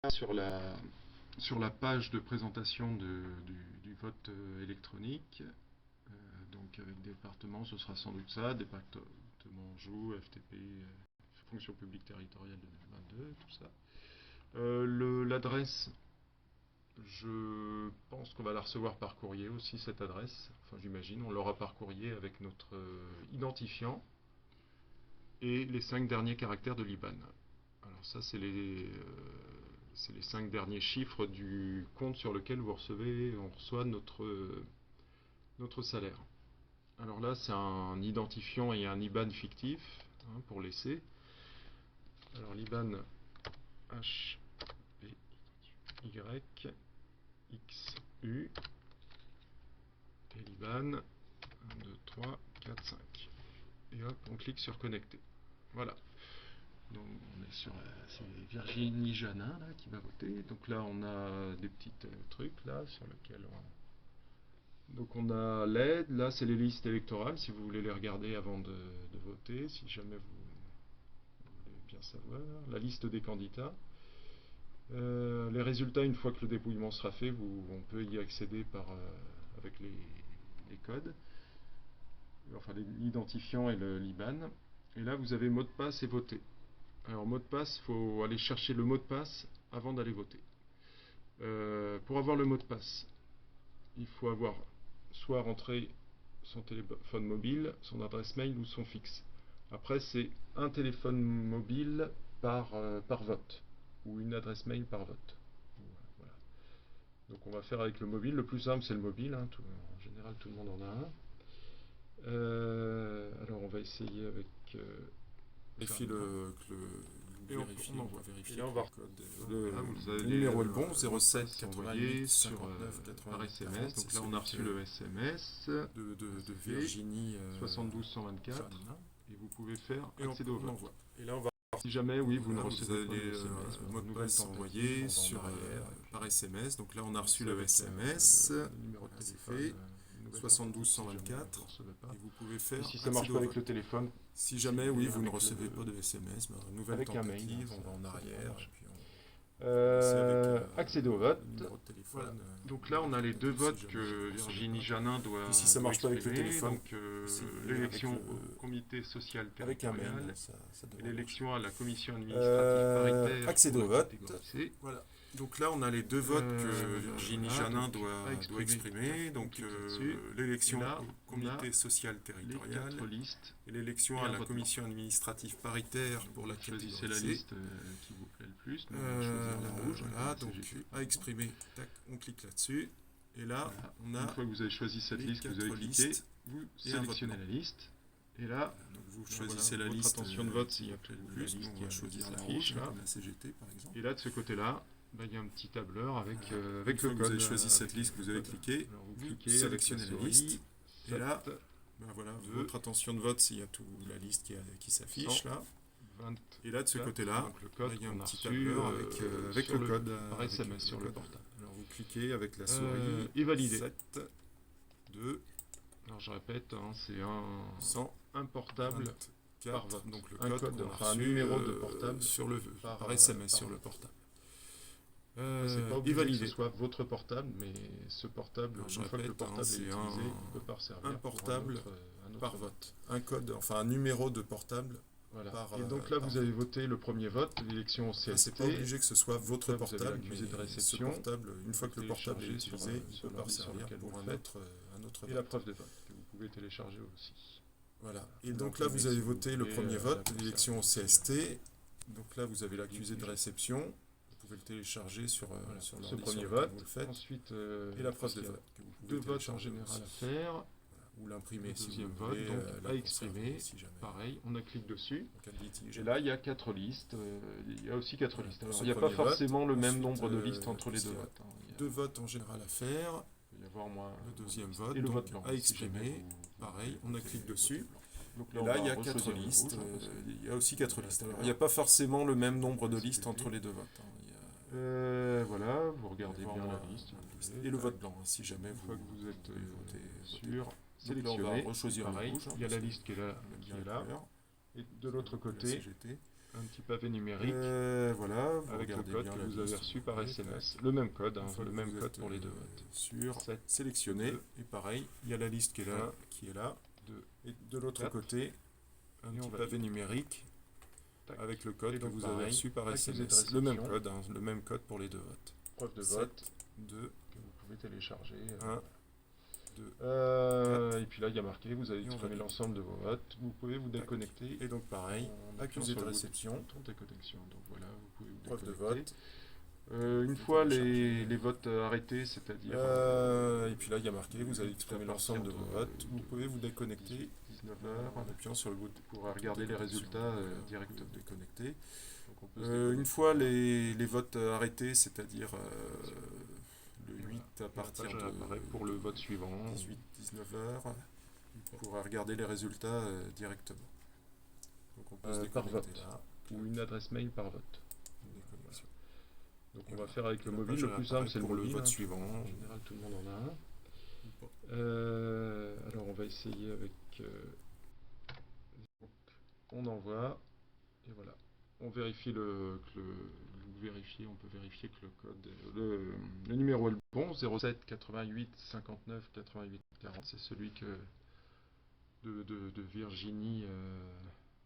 sur la page de présentation du vote électronique. Donc avec département, ce sera sans doute ça, département JO, FTP, fonction publique territoriale 2022, tout ça. L'adresse, je pense qu'on va la recevoir par courrier aussi, cette adresse. Enfin, j'imagine, on l'aura par courrier avec notre identifiant et les 5 derniers caractères de l'IBAN. Alors ça, c'est les 5 derniers chiffres du compte sur lequel on reçoit notre salaire. Alors là, c'est un identifiant et un IBAN fictif pour laisser. Alors l'IBAN HPYXU et l'IBAN 1, 2, 3, 4, 5. Et hop, on clique sur connecter. Voilà. Donc on est sur c'est Virginie Janin là, qui va voter. Donc là on a des petits trucs là sur lesquels donc on a l'aide, là c'est les listes électorales si vous voulez les regarder avant de voter, si jamais vous voulez bien savoir. La liste des candidats. Les résultats, une fois que le dépouillement sera fait, on peut y accéder avec les codes, enfin l'identifiant et l'IBAN. Et là vous avez mot de passe et voter. Alors mot de passe, il faut aller chercher le mot de passe avant d'aller voter. Pour avoir le mot de passe, il faut avoir soit rentré son téléphone mobile, son adresse mail ou son fixe. Après, c'est un téléphone mobile par vote, ou une adresse mail par vote. Voilà. Donc on va faire avec le mobile. Le plus simple, c'est le mobile. En général, tout le monde en a un. Alors on va essayer avec... Vérifier que on va vérifier et là, on va le numéro est le bon, 07 88 59 par 88 SMS. 40. Donc là, on a reçu le SMS de Virginie 72 124 et vous pouvez faire accéder au vote. Et là, on va si jamais, oui, vous ne vous recevez pas allez de SMS, mot de passe envoyé par SMS. Donc là, on a reçu le SMS. le numéro de téléphone, 72 124. Et vous pouvez faire. Si ça marche pas avec le téléphone, si jamais, oui, vous ne recevez pas de SMS, nouvelle avec un mail, tentative, on va en arrière. Et puis accéder au vote. Numéro de téléphone. Voilà. Donc là, on a les deux votes que Virginie Janin doit. Puis si ça marche pas avec le téléphone, donc l'élection au comité social avec un territorial mail, et l'élection à la commission administrative paritaire. Accéder au vote. C. Voilà. Donc là, on a les deux votes que Virginie Janin doit exprimer. Donc l'élection au comité social territorial et l'élection à la commission administrative paritaire pour laquelle choisissez la liste qui vous plaît le plus. Donc, on va choisir la rouge. Voilà, donc à exprimer. Tac, on clique là-dessus. Et là, on a une fois que vous avez choisi cette liste, vous avez cliqué, vous sélectionnez la liste. Et là, donc vous choisissez la liste. Attention de vote s'il y a plus. On va choisir la rouge, comme la CGT par exemple. Et là, de ce côté-là, il y a un petit tableur avec le code. Vous avez choisi cette liste, vous avez cliqué, vous sélectionnez la liste. Et là, voilà, votre attention de vote s'il y a toute la liste qui s'affiche là. Et là, de ce côté-là, il y a un petit tableur avec le code par SMS sur le portable. Alors vous cliquez avec la souris et valider. 7, 2. Alors je répète, c'est un portable 24, par vote. Donc le code qu'on a un reçu numéro de portable par SMS sur le portable. C'est pas obligé que ce soit votre portable, mais ce portable, une fois que le portable est utilisé, il ne peut pas servir. Un portable par vote. Un code, enfin un numéro de portable. Voilà. Et donc là, vous avez voté le premier vote, l'élection au CST. C'est pas obligé que ce soit votre portable, mais de réception. Ce portable, une fois que le portable est utilisé, il peut pas servir pour un autre vote. Et la preuve de vote, que vous pouvez télécharger aussi. Voilà. Et donc là, vous avez voté le premier vote, l'élection au CST. Donc là, vous avez l'accusé de réception. Vous pouvez le télécharger sur ce premier vote. Vous le faites. Ensuite, et la preuve de vote. Deux votes en général à faire. Ou l'imprimer si deuxième vous vote, voulez, donc à exprimer, pareil, on clique dessus, et là il y a 4 listes, il y a aussi 4 listes. Alors, il n'y a pas forcément le même nombre de listes entre les deux votes. Deux votes en général à faire, il va y avoir le deuxième vote, et le vote blanc, à exprimer, pareil, on clique dessus. Donc là, il y a 4 listes, il y a aussi 4 listes. Alors, il n'y a pas forcément le même nombre de listes entre les deux votes. Voilà, vous regardez bien la liste. Et le vote blanc, si jamais vous êtes votez sûr. Donc là, on va rechoisir pareil, le rouge. Il y a la liste qui est là. Et de l'autre côté, un petit pavé numérique voilà, vous avec le regardez code bien que la vous avez liste, reçu par voyez, SMS. Le même code, une fois le que même vous code êtes, pour les deux votes. sur 7, sélectionner, 2, et pareil, il y a la liste qui est là, 2, et de l'autre 4, côté, un petit pavé numérique avec le code que vous avez reçu par SMS. Le même code pour les deux votes. Preuve de 7, vote 2, que vous pouvez télécharger. 1, 2, et puis là, il y a marqué, vous avez exprimé l'ensemble de vos votes. Vous pouvez vous déconnecter. et donc pareil, accusé de réception. Déconnexion. Donc voilà, vous pouvez vous Preuve de déconnecter. vote. Une fois les votes arrêtés, c'est-à-dire... et puis là, il y a marqué, vous avez exprimé l'ensemble de vos votes. Vous pouvez vous déconnecter 19h en appuyant sur le bouton pour regarder les résultats directement. Déconnecter. Donc on peut se déconnecter. Une fois les votes arrêtés, c'est-à-dire le 8 à partir de pour le vote suivant, 18-19h, vous pourrez regarder les résultats directement. Donc on peut se par vote, déconnecter là. ou une adresse mail par vote. Déconnexion. Donc on va faire avec le La mobile, page le plus simple c'est le pour le mobile, vote suivant. En général tout le monde en a un. Alors on va essayer avec... donc, on envoie, et voilà. On vérifie on peut vérifier que le code, le numéro est le bon, 07 88 59 88 40, c'est celui de Virginie